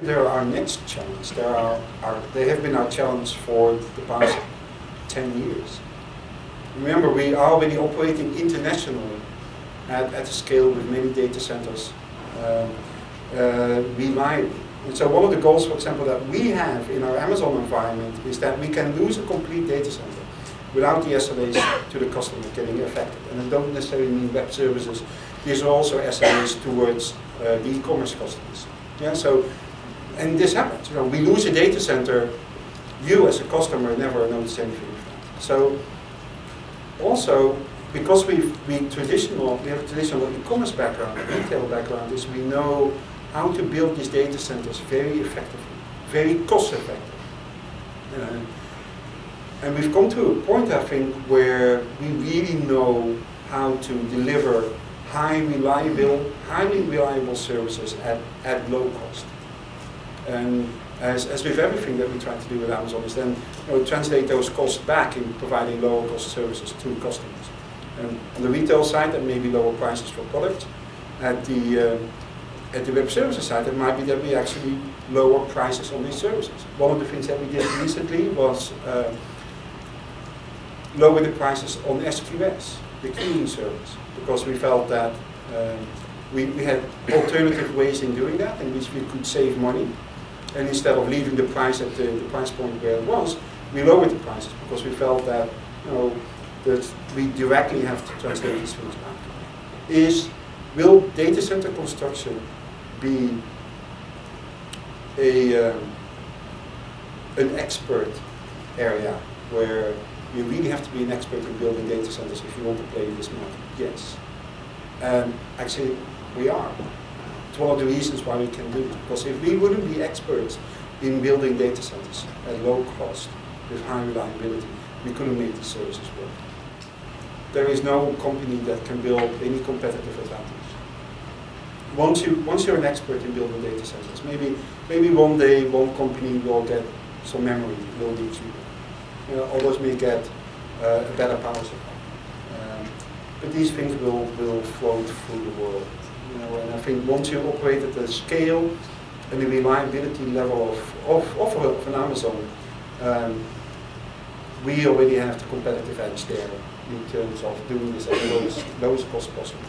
They're our next challenge. They have been our challenge for the past 10 years. Remember, we are already operating internationally at a scale with many data centers reliably. And so one of the goals, for example, that we have in our Amazon environment is that we can lose a complete data center without the SLAs to the customer getting affected. And I don't necessarily mean web services. These are also SLAs towards the e-commerce customers. Yeah, so, and this happens. You know, we lose a data center, you as a customer never notice anything of that. So also, because we have a traditional e-commerce background, retail background, is we know how to build these data centers very effectively, very cost effective. And we've come to a point, I think, where we really know how to deliver highly reliable services at low cost. And as with everything that we try to do with Amazon is then translate those costs back in providing lower cost services to customers. And on the retail side, that may be lower prices for products. At the web services side, it might be that we actually lower prices on these services. One of the things that we did recently was lower the prices on SQS, the queuing service, because we felt that we had alternative ways in doing that in which we could save money. And instead of leaving the price at the price point where it was, we lowered the prices because we felt that that we directly have to translate these things back. Will data center construction be an expert area where you really have to be an expert in building data centers if you want to play in this market? Yes. Actually, we are. It's one of the reasons why we can do it. Because if we wouldn't be experts in building data centers at low cost, with high reliability, we couldn't make these services work. There is no company that can build any competitive advantage. Once you're an expert in building data centers, maybe one day one company will get some memory, will be cheaper. Others may get a better power supply. But these things will float through the world. And I think once you operate at the scale and the reliability level of an Amazon, we already have the competitive edge there in terms of doing this at the lowest cost possible.